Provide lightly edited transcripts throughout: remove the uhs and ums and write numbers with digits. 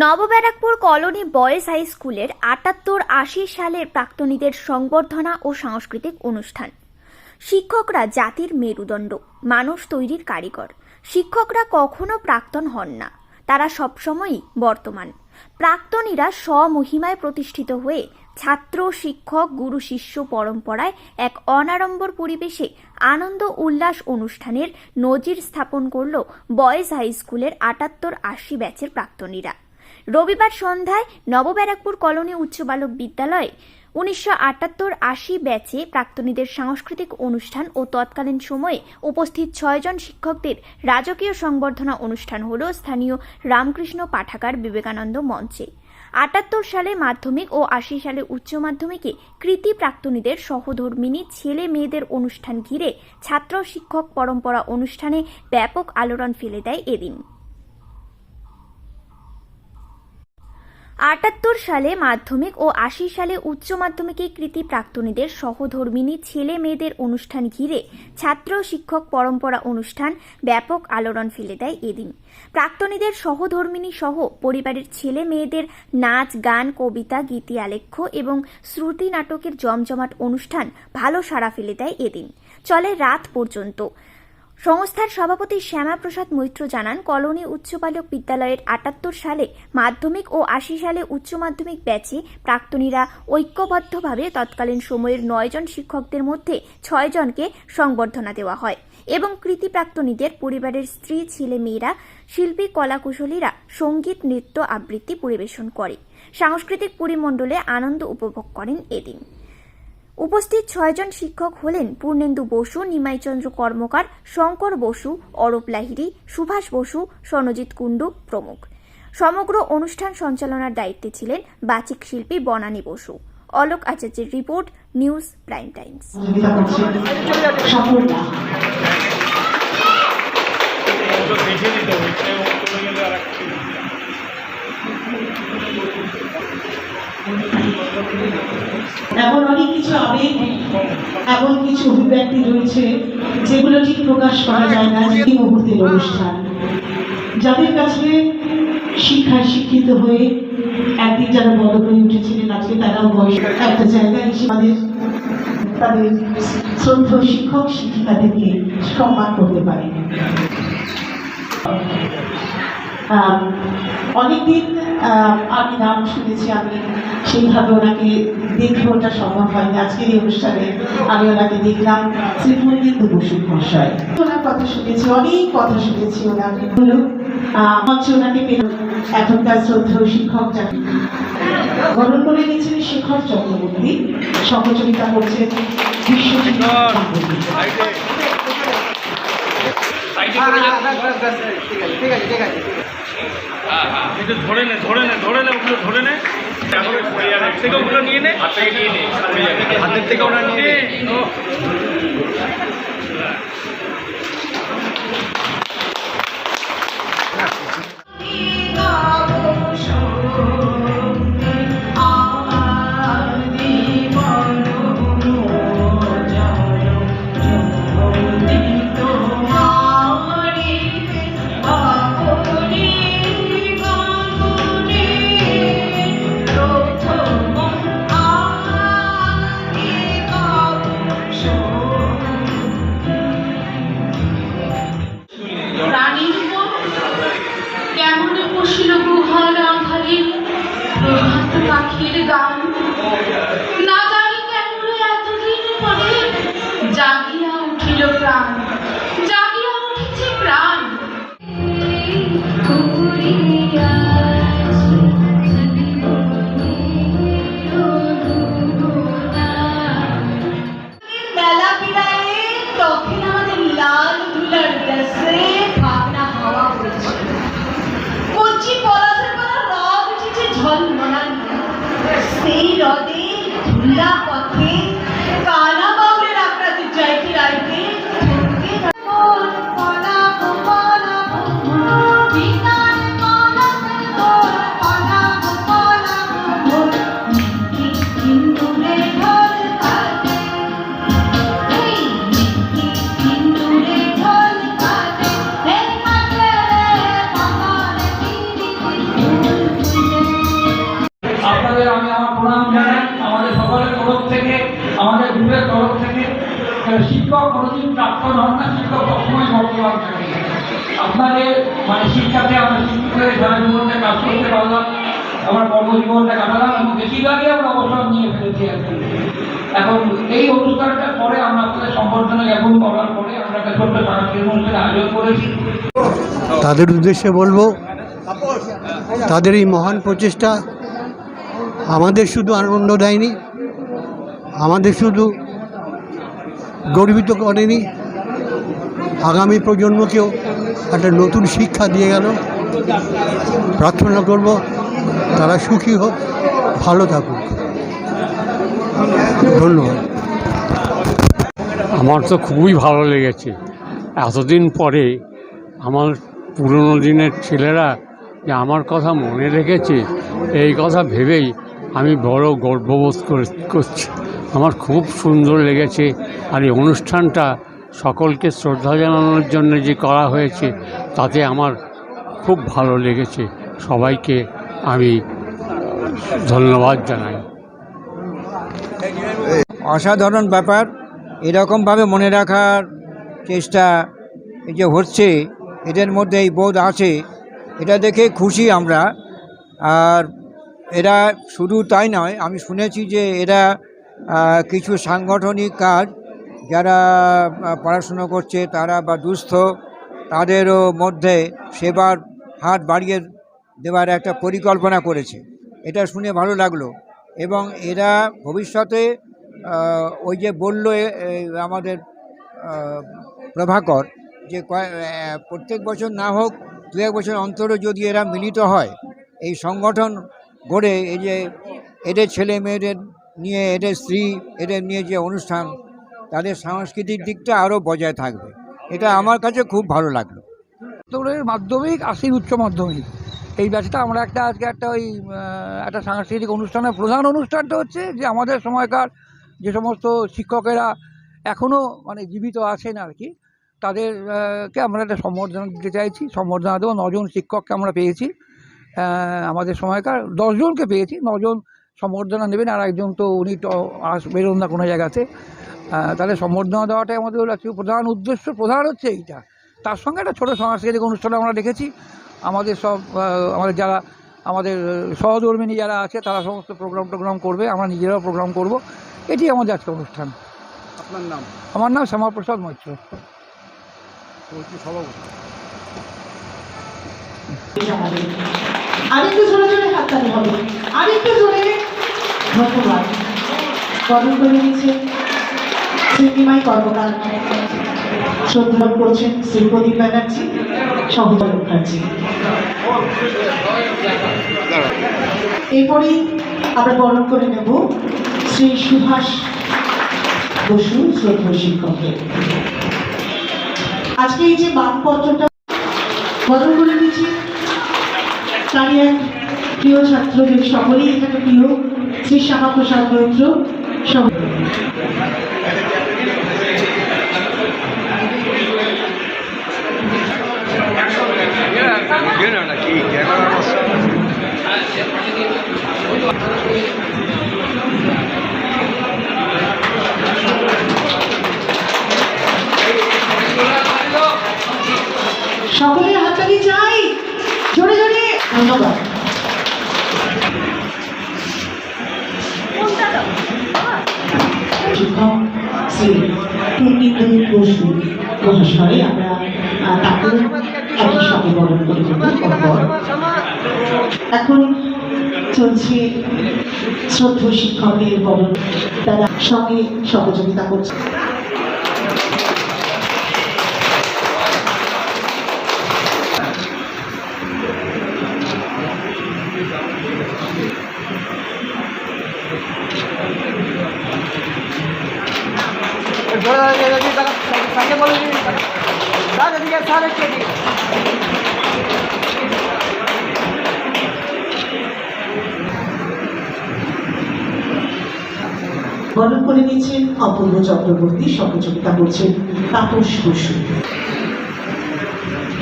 নবব্যারাকপুর colony boys high স্কুলের ৭৮-৮০ সালের প্রাক্তনীদের সংবর্ধনা ও সাংস্কৃতিক অনুষ্ঠান। শিক্ষকরা জাতির মেরুদণ্ড, মানুষ তৈরির কারিগর। শিক্ষকরা কখনো প্রাক্তন হন না, তারা সবসময়ই বর্তমান। প্রাক্তনীরা স্বমহিমায় প্রতিষ্ঠিত হয়ে ছাত্র, শিক্ষক, গুরু শিষ্য পরম্পরায় এক অনাড়ম্বর পরিবেশে আনন্দ উল্লাস অনুষ্ঠানের নজির স্থাপন করল বয়েজ হাই স্কুলের ৭৮-৮০ ব্যাচের প্রাক্তনীরা। রবিবার সন্ধ্যায় নবব্যারাকপুর কলোনি উচ্চ বালক বিদ্যালয়ে ১৯৭৮-৮০ ব্যাচে প্রাক্তনীদের সাংস্কৃতিক অনুষ্ঠান ও তৎকালীন সময়ে উপস্থিত ৬ জন শিক্ষকদের রাজকীয় সংবর্ধনা অনুষ্ঠান হল স্থানীয় রামকৃষ্ণ পাঠাগার বিবেকানন্দ মঞ্চে। ৭৮ সালে মাধ্যমিক ও ৮০ সালে উচ্চ মাধ্যমিকে কৃতি প্রাক্তনীদের সহধর্মিনী ছেলে মেয়েদের অনুষ্ঠান ঘিরে ছাত্র শিক্ষক পরম্পরা অনুষ্ঠানে ব্যাপক আলোড়ন ফেলে দেয় এদিন। ৭৮ সালে মাধ্যমিক ও ৮০ সালে উচ্চ মাধ্যমিকে কৃতি প্রাক্তনীদের সহধর্মিনী ছেলে মেয়েদের অনুষ্ঠান ঘিরে ছাত্র শিক্ষক পরম্পরা অনুষ্ঠান ব্যাপক আলোড়ন ফেলে দেয় এদিন। প্রাক্তনীদের সহধর্মিনী সহ পরিবারের ছেলে মেয়েদের নাচ, গান, কবিতা, গীতি আলেখ্য এবং শ্রুতি নাটকের জমজমাট অনুষ্ঠান ভালো সাড়া ফেলে দেয় এদিন, চলে রাত পর্যন্ত। সংস্থার সভাপতি শ্যামাপ্রসাদ মৈত্র জানান, কলোনি উচ্চ বালক বিদ্যালয়ের ৭৮ সালে মাধ্যমিক ও ৮০ সালে উচ্চ মাধ্যমিক ব্যাচে প্রাক্তনীরা ঐক্যবদ্ধভাবে তৎকালীন সময়ের ৯ জন শিক্ষকদের মধ্যে ৬ জনকে সংবর্ধনা দেওয়া হয় এবং কৃতি প্রাক্তনীদের পরিবারের স্ত্রী, ছেলে মেয়েরা, শিল্পী, কলাকুশলীরা সঙ্গীত, নৃত্য, আবৃত্তি পরিবেশন করে সাংস্কৃতিক পরিমণ্ডলে আনন্দ উপভোগ করেন এদিন। উপস্থিত ৬ জন শিক্ষক হলেন পূর্ণেন্দু বসু, নিমাইচন্দ্র কর্মকার, শঙ্কর বসু, অরূপ লাহিড়ী, সুভাষ বসু, সনজিৎ কুণ্ডু প্রমুখ। সমগ্র অনুষ্ঠান সঞ্চালনার দায়িত্বে ছিলেন বাচিক শিল্পী বনানী বসু। অলোক আচার্যের রিপোর্ট, নিউজ প্রাইম টাইমস। এমন অনেক কিছু আবেগ, এমন কিছু অভিব্যক্তি রয়েছে যেগুলো ঠিক প্রকাশ করা যায় না। এই মুহূর্তের অনুষ্ঠান যাদের কাছে শিক্ষায় শিক্ষিত হয়ে একদিন যারা বড় হয়ে উঠেছিলেন, আজকে তারাও বয়স একটা জায়গায় এসে তাদের শ্রদ্ধেয় শিক্ষক শিক্ষিকাদেরকে সম্মান করতে পারে। অনেকদিন আমি নাম শুনেছি, আমি সেইভাবে ওনাকে দেখে ওটা সম্ভব হয়নি। আজকের এই অনুষ্ঠানে আমি ওনাকে দেখলাম, শ্রী পূর্ণেন্দু বসু মহাশয়। ওনার কথা শুনেছি, অনেক কথা শুনেছি ওনার হলো মঞ্চে ওনাকে পেল। এখনকার শ্রদ্ধেয় শিক্ষক যাকে গঠন করে নিয়েছিলেন শেখর চক্রবর্তী, সহযোগিতা করছেন বিশ্বজিৎ। ধরে নে ওগুলো থেকে ওগুলো নিয়ে নে, হাতের থেকে ওরা নিয়ে পাখির গান না জানি কেমন এতদিন পরে জাগিয়া উঠিল প্রাণ, জাগিয়া উঠেছে প্রাণ। মেলা পিড়ায় তখন আমাদের লাল ধুলার দেশে ভাবনা হাওয়া হয়েছে, কচি পলাশের পাতা রদ উঠেছে ঝলমলান। সেই হ্রদে ধুলা পথে কানা বাউলের আক্রান্ত যাইতে রাইতে শিক্ষক কোনোদিন প্রাক্তন হন না, শিক্ষক সবসময় বর্তমান থাকে। আপনাদের মানে শিক্ষাতে আমরা শিক্ষিত হয়ে সারা জীবনটা কাজ করতে পারলাম, আমার কর্মজীবনটা কাটালাম এবং বেশিরভাগই আমরা অবসর নিয়ে ফেলেছি আর কি। এখন এই অনুষ্ঠানটার পরে আমরা আপনাদের সম্বর্ধনা জ্ঞাপন করার পরে আমরা একটা ছোট্ট সাংস্কৃতিক অনুষ্ঠানের আয়োজন করেছি। তাদের উদ্দেশ্যে বলবো, তাদের এই মহান প্রচেষ্টা আমাদের শুধু আনন্দ দেয়নি, আমাদের শুধু গর্বিত করেনি, আগামী প্রজন্মকেও একটা নতুন শিক্ষা দিয়ে গেল। প্রার্থনা করব তারা সুখী হোক, ভালো থাকুক। ধন্যবাদ। আমার তো খুবই ভালো লেগেছে। এতদিন পরে আমার পুরনো দিনের ছেলেরা যে আমার কথা মনে রেখেছে, এই কথা ভেবেই আমি বড় গর্ববোধ করছি। আমার খুব সুন্দর লেগেছে। আর এই অনুষ্ঠানটা সকলকে শ্রদ্ধা জানানোর জন্য যে করা হয়েছে, তাতে আমার খুব ভালো লেগেছে। সবাইকে আমি ধন্যবাদ জানাই। অসাধারণ ব্যাপার। এরকমভাবে মনে রাখার চেষ্টা এই যে হচ্ছে, এদের মধ্যে এই বোধ আছে, এটা দেখে খুশি আমরা। আর এরা শুধু তাই নয়, আমি শুনেছি যে এরা কিছু সাংগঠনিক কাজ, যারা পড়াশুনো করছে তারা বা দুস্থ, তাদেরও মধ্যে সেবার হাত বাড়িয়ে দেওয়ার একটা পরিকল্পনা করেছে। এটা শুনে ভালো লাগলো। এবং এরা ভবিষ্যতে ওই যে বলল আমাদের প্রভাকর, যে প্রত্যেক বছর না হোক 2-1 বছর অন্তরে যদি এরা মিলিত হয়, এই সংগঠন গড়ে এই যে এদের ছেলে মেয়েদের নিয়ে, এদের স্ত্রী, এদের নিয়ে যে অনুষ্ঠান, তাদের সাংস্কৃতিক দিকটা আরও বজায় থাকবে। এটা আমার কাছে খুব ভালো লাগলো। মাধ্যমিক, আশির উচ্চ মাধ্যমিক, এই ব্যাচটা আমরা আজকে একটা সাংস্কৃতিক অনুষ্ঠানের প্রধান অনুষ্ঠানটা হচ্ছে যে আমাদের সময়কার যে সমস্ত শিক্ষকেরা এখনও মানে জীবিত আছেন আর কি, তাদেরকে আমরা একটা সম্বর্ধনা দিতে চাইছি। সম্বর্ধনা দেবো 9 জন শিক্ষককে আমরা পেয়েছি। আমাদের সময়কার 10 জনকে পেয়েছি, 9 জন সম্বর্ধনা নেবেন, আর একজন তো উনি তো বেরোন না কোনো জায়গাতে। তাহলে সম্বর্ধনা দেওয়াটাই আমাদের হলো প্রধান উদ্দেশ্য, প্রধান হচ্ছে এইটা। তার সঙ্গে একটা ছোটো সাংস্কৃতিক অনুষ্ঠান আমরা রেখেছি। আমাদের যারা আমাদের সহধর্মিনী যারা আছে, তারা সমস্ত প্রোগ্রাম করবে, আমরা নিজেরাও প্রোগ্রাম করব। এটি আমাদের আজকে অনুষ্ঠান। আপনার নাম? আমার নাম শ্যামাপ্রসাদ মৈত্র। আরেকটু জোরে জোরে হাততালি হবে, আরেকটু জোরে। ধন্যবাদ। বরণ করে নিচ্ছেন শ্রীনিমাই কর্মকার, শ্রদ্ধা করছেন শ্রী প্রদীপ ব্যানার্জি, সহদর মুখার্জি। এরপরেই আমরা বরণ করে নেব শ্রী সুভাষ বসু, শ্রদ্ধা শিক্ষককে। আজকে এই যে বামপত্রটা বরণ করে দিচ্ছি, তারই এক প্রিয় ছাত্র, যে সকলেই এখানে প্রিয়, শ্রী শ্যামাপ্রসাদ মৈত্র। সকলের হাততালি চাই, জোরে জোরে। ধন্যবাদ। শিক্ষক শ্রী পূর্ণিন্দু বসু মহাশয়, আমরা তাকে একই সঙ্গে বরণ করে দেব। এখন চলছে শ্রদ্ধা শিক্ষকের বরণ, তারা সঙ্গে সহযোগিতা করছে। বরণ করে নিচ্ছেন অপূর্ব চক্রবর্তী, সহযোগিতা করছেন তাপস বসু।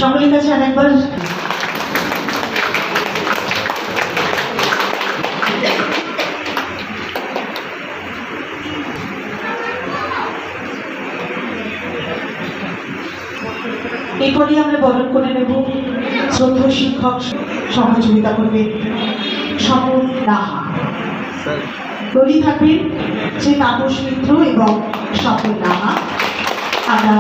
সকলের কাছে আরেকবার বরণ করে নেব। শ্রদ্ধেয় শিক্ষক সহযোগিতা করবে স্বপন রাহা। দড়ি থাকবেন শ্রী তাপস মিত্র এবং স্বপন রাহা। আমরা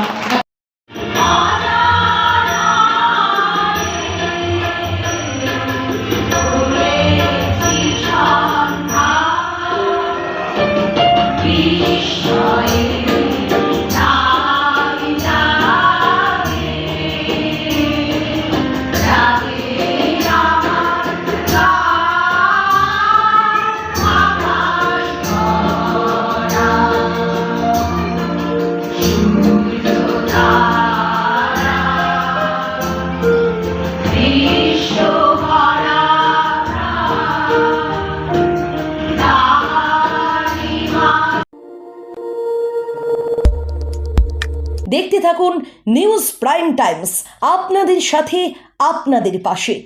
দেখতে থাকুন নিউজ প্রাইম টাইমস, আপনাদের সাথে আপনাদের পাশে।